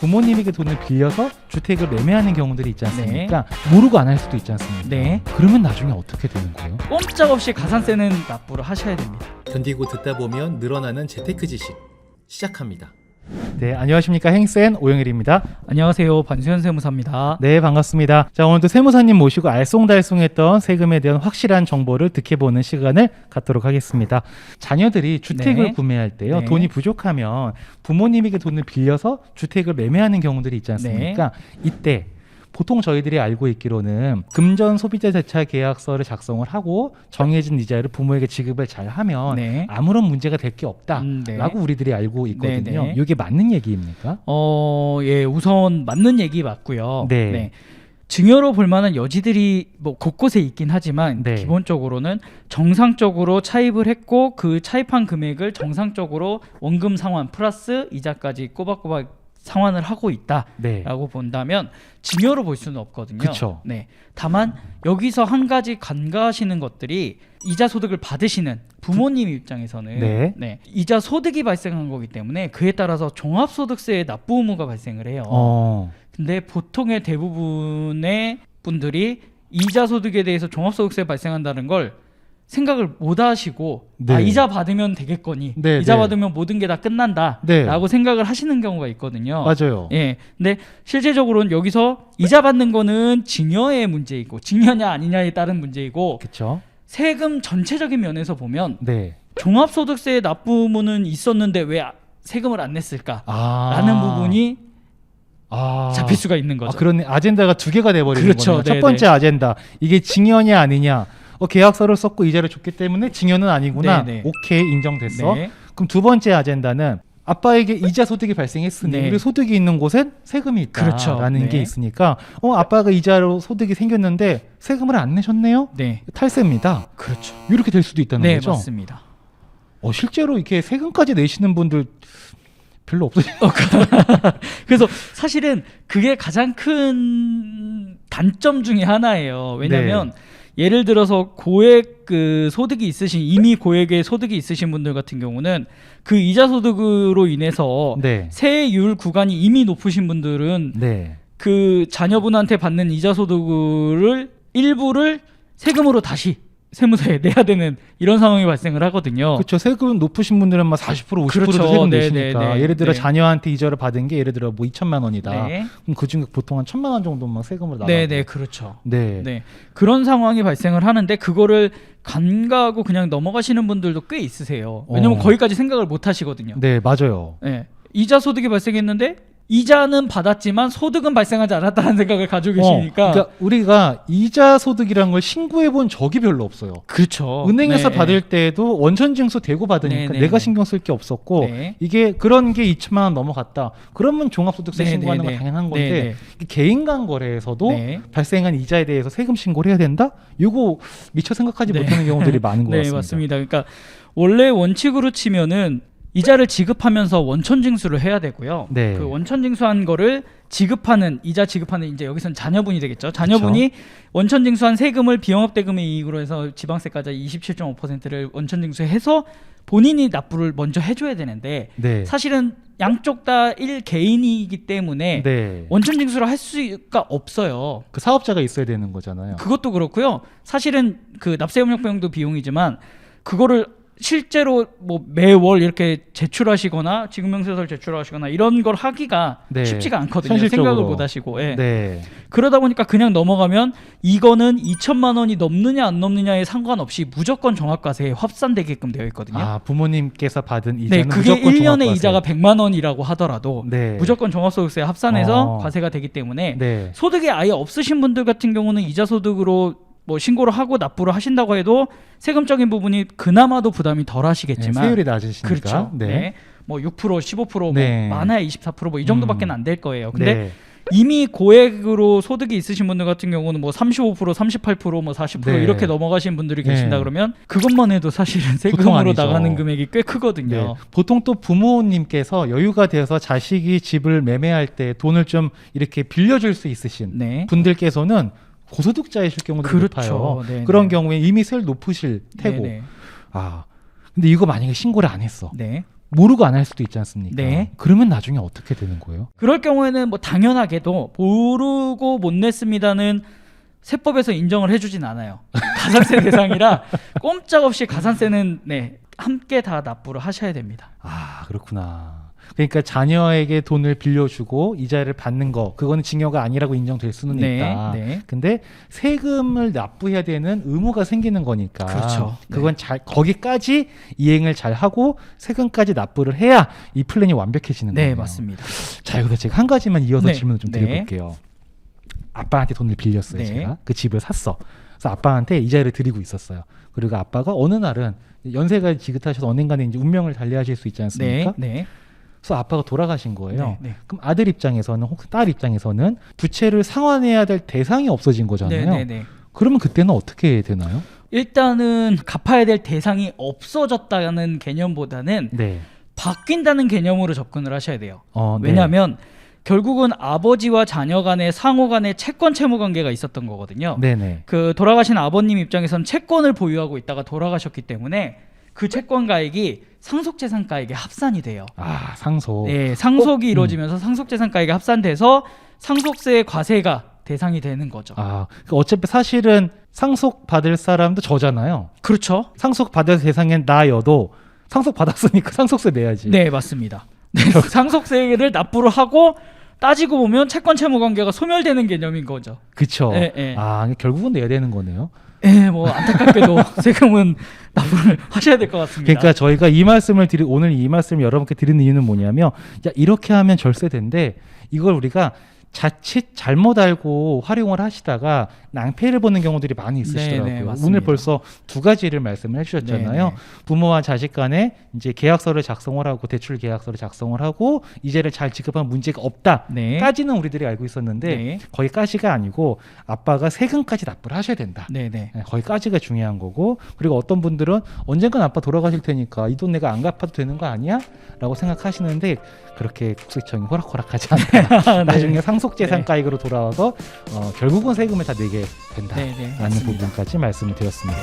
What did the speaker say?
부모님에게 돈을 빌려서 주택을 매매하는 경우들이 있지 않습니까? 모르고 안 할 수도 있지 않습니까? 네. 그러면 나중에 어떻게 되는 거예요? 꼼짝없이 가산세는 납부를 하셔야 됩니다. 견디고 듣다 보면 늘어나는 재테크 지식 시작합니다. 네, 안녕하십니까. 행센 오영일입니다. 안녕하세요. 반수현 세무사입니다. 네, 반갑습니다. 자, 오늘도 세무사님 모시고 알쏭달쏭했던 세금에 대한 확실한 정보를 득해보는 시간을 갖도록 하겠습니다. 자녀들이 주택을 네. 구매할 때요, 네. 돈이 부족하면 부모님에게 돈을 빌려서 주택을 매매하는 경우들이 있지 않습니까? 이때 보통 저희들이 알고 있기로는 금전 소비자 대차 계약서를 작성을 하고 정해진 이자를 부모에게 지급을 잘 하면 네. 아무런 문제가 될 게 없다라고 네. 우리들이 알고 있거든요. 네. 이게 맞는 얘기입니까? 예, 우선 맞는 얘기 맞고요. 네. 증여로 볼 만한 여지들이 뭐 곳곳에 있긴 하지만 네. 기본적으로는 정상적으로 차입을 했고 그 차입한 금액을 정상적으로 원금 상환 플러스 이자까지 꼬박꼬박 상환을 하고 있다라고 네. 본다면 증여로 볼 수는 없거든요. 그쵸. 네. 다만 여기서 한 가지 간과하시는 것들이 이자 소득을 받으시는 부모님 입장에서는 네. 이자 소득이 발생한 거기 때문에 그에 따라서 종합소득세의 납부 의무가 발생을 해요. 근데 보통의 대부분의 분들이 이자 소득에 대해서 종합소득세 발생한다는 걸 생각을 못 하시고 네. 이자 받으면 되겠거니 네, 이자 네. 받으면 모든 게 다 끝난다 네. 라고 생각을 하시는 경우가 있거든요. 맞아요. 예. 근데 실제적으로는 여기서 이자 받는 거는 증여의 문제이고 증여냐 아니냐에 따른 문제이고 그렇죠. 세금 전체적인 면에서 보면 네. 종합소득세 납부 의무는 있었는데 왜 세금을 안 냈을까 라는 부분이 잡힐 수가 있는 거죠. 그런 아젠다가 두 개가 돼버리는 그렇죠. 거네요. 첫 네네. 번째 아젠다, 이게 증여냐 아니냐. 계약서를 썼고 이자를 줬기 때문에 증여는 아니구나. 네네. 오케이, 인정됐어. 네. 그럼 두 번째 아젠다는 아빠에게 이자 소득이 발생했으니 네. 우리 소득이 있는 곳엔 세금이 있다라는 그렇죠. 네. 게 있으니까 아빠가 이자로 소득이 생겼는데 세금을 안 내셨네요? 네. 탈세입니다. 그렇죠. 이렇게 될 수도 있다는 네, 거죠? 맞습니다. 실제로 이렇게 세금까지 내시는 분들 별로 없어요. 그래서 사실은 그게 가장 큰 단점 중에 하나예요. 왜냐하면 예를 들어서 고액 그 소득이 있으신 이미 고액의 소득이 있으신 분들 같은 경우는 그 이자 소득으로 인해서 네. 세율 구간이 이미 높으신 분들은 네. 그 자녀분한테 받는 이자 소득을 일부를 세금으로 다시 세무서에 내야 되는 이런 상황이 발생을 하거든요. 그렇죠. 세금 높으신 분들은 막 40% 50%도 그렇죠. 세금 네, 내시니까 네, 네. 예를 들어 네. 자녀한테 이자를 받은 게 예를 들어 뭐 2천만 원이다. 네. 그럼 그중에 보통 한 1,000만 원 정도만 세금으로 나가고. 네, 그렇죠. 네. 네. 그런 상황이 발생을 하는데 그거를 간과하고 그냥 넘어가시는 분들도 꽤 있으세요. 왜냐면 거기까지 생각을 못 하시거든요. 네, 맞아요. 네. 이자 소득이 발생했는데 이자는 받았지만 소득은 발생하지 않았다는 생각을 가지고 계시니까 그러니까 우리가 이자 소득이라는 걸 신고해 본 적이 별로 없어요. 그렇죠. 은행에서 네. 받을 때도 원천 징수 대고 받으니까 네, 내가 네. 신경 쓸 게 없었고 네. 이게 그런 게 2천만 원 넘어갔다. 그러면 종합소득세 네, 신고하는 네, 건 네. 당연한 건데 네, 네. 이게 개인 간 거래에서도 네. 발생한 이자에 대해서 세금 신고를 해야 된다? 이거 미처 생각하지 네. 못하는 경우들이 많은 것 네, 같습니다. 맞습니다. 그러니까 원래 원칙으로 치면은 이자를 지급하면서 원천 징수를 해야 되고요. 네. 그 원천 징수한 거를 지급하는 이자 지급하는 이제 여기선 자녀분이 되겠죠. 자녀분이 원천 징수한 세금을 비영업 대금의 이익으로 해서 지방세까지 27.5%를 원천 징수해서 본인이 납부를 먼저 해줘야 되는데 네. 사실은 양쪽 다 1개인이기 때문에 네. 원천 징수를 할 수가 없어요. 그 사업자가 있어야 되는 거잖아요. 그것도 그렇고요. 사실은 그 납세협력 비용도 비용이지만 그거를 실제로 뭐 매월 이렇게 제출하시거나 지급명세서를 제출하시거나 이런 걸 하기가 네. 쉽지가 않거든요. 현실적으로. 생각을 못 하시고. 예. 네. 그러다 보니까 그냥 넘어가면 이거는 2천만 원이 넘느냐 안 넘느냐에 상관없이 무조건 종합과세에 합산되게끔 되어 있거든요. 부모님께서 받은 네, 이자는 그게 무조건 1년에 종합과세. 이자가 100만 원이라고 하더라도 네. 무조건 종합소득세에 합산해서 어. 과세가 되기 때문에 네. 소득이 아예 없으신 분들 같은 경우는 이자 소득으로 뭐 신고를 하고 납부를 하신다고 해도 세금적인 부분이 그나마도 부담이 덜 네, 하시겠지만 세율이 낮으시니까. 그렇죠. 네. 네. 뭐 6%, 15%, 네. 뭐 많아야 24% 뭐 이 정도밖에 안 될 거예요. 근데 네. 이미 고액으로 소득이 있으신 분들 같은 경우는 뭐 35%, 38%, 뭐 40% 네. 이렇게 넘어가신 분들이 네. 계신다 그러면 그것만 해도 사실은 보통 세금으로 아니죠. 나가는 금액이 꽤 네. 크거든요. 보통 또 부모님께서 여유가 되어서 자식이 집을 매매할 때 돈을 좀 이렇게 빌려줄 수 있으신 네. 분들께서는 고소득자이실 경우도 그렇죠. 높아요. 네네. 그런 경우에 이미 세율 높으실 테고. 네네. 근데 이거 만약에 신고를 안 했어. 네. 모르고 안 할 수도 있지 않습니까? 네. 그러면 나중에 어떻게 되는 거예요? 그럴 경우에는 뭐 당연하게도 모르고 못 냈습니다는 세법에서 인정을 해주진 않아요. 가산세 대상이라 꼼짝없이 가산세는 네, 함께 다 납부를 하셔야 됩니다. 아, 그렇구나. 그러니까 자녀에게 돈을 빌려주고 이자를 받는 거, 그거는 증여가 아니라고 인정될 수는 네, 있다. 네. 근데 세금을 납부해야 되는 의무가 생기는 거니까. 그렇죠. 그건 잘 거기까지 이행을 잘 하고 세금까지 납부를 해야 이 플랜이 완벽해지는 네, 거예요. 맞습니다. 자, 여기서 제가 한 가지만 이어서 네, 질문을 좀 네. 드려볼게요. 아빠한테 돈을 빌렸어요. 네. 제가 그 집을 샀어. 그래서 아빠한테 이자를 드리고 있었어요. 그리고 아빠가 어느 날은 연세가 지긋하셔서 언젠가는 이제 운명을 달리하실 수 있지 네, 않습니까? 네. 그래서 아빠가 돌아가신 거예요. 네, 네. 그럼 아들 입장에서는 혹은 딸 입장에서는 부채를 상환해야 될 대상이 없어진 거잖아요. 네, 네, 네. 그러면 그때는 어떻게 되나요? 일단은 갚아야 될 대상이 없어졌다는 개념보다는 네. 바뀐다는 개념으로 접근을 하셔야 돼요. 네. 왜냐하면 결국은 아버지와 자녀 간의 상호 간의 채권 채무 관계가 있었던 거거든요. 네네. 그 돌아가신 아버님 입장에서는 채권을 보유하고 있다가 돌아가셨기 때문에 그 채권 가액이 상속재산가액에 합산이 돼요. 아, 상속. 네, 상속이 이루어지면서 상속재산가액에 합산돼서 상속세의 과세가 대상이 되는 거죠. 아, 어차피 사실은 상속 받을 사람도 저잖아요. 그렇죠. 상속 받을 대상엔 나여도 상속 받았으니까 상속세 내야지. 네, 맞습니다. 네, 상속세를 납부를 하고 따지고 보면 채권 채무 관계가 소멸되는 개념인 거죠. 그쵸. 네, 네. 아, 결국은 내야 되는 거네요. 예, 뭐 안타깝게도 세금은 납부를 하셔야 될 것 같습니다. 그러니까 저희가 오늘 이 말씀을 여러분께 드리는 이유는 뭐냐면, 야, 이렇게 하면 절세된데 이걸 우리가 자칫 잘못 알고 활용을 하시다가 낭패를 보는 경우들이 많이 있으시더라고요. 네, 네, 맞습니다. 오늘 벌써 두 가지를 말씀을 해주셨잖아요. 네, 네. 부모와 자식 간에 이제 계약서를 작성을 하고 대출 계약서를 작성을 하고 이자를 잘 지급하면 문제가 네. 없다까지는 우리들이 알고 있었는데 네. 거기까지가 아니고 아빠가 세금까지 납부를 하셔야 된다. 네, 네. 네, 거기까지가 중요한 거고, 그리고 어떤 분들은 언젠간 아빠 돌아가실 테니까 이 돈 내가 안 갚아도 되는 거 아니야? 라고 생각하시는데 그렇게 국세청이 호락호락하지 않다. 네. 나중에 상속재산가액으로 돌아와서 결국은 세금을 다 내게 된다라는 네, 네, 맞습니다. 부분까지 말씀을 드렸습니다.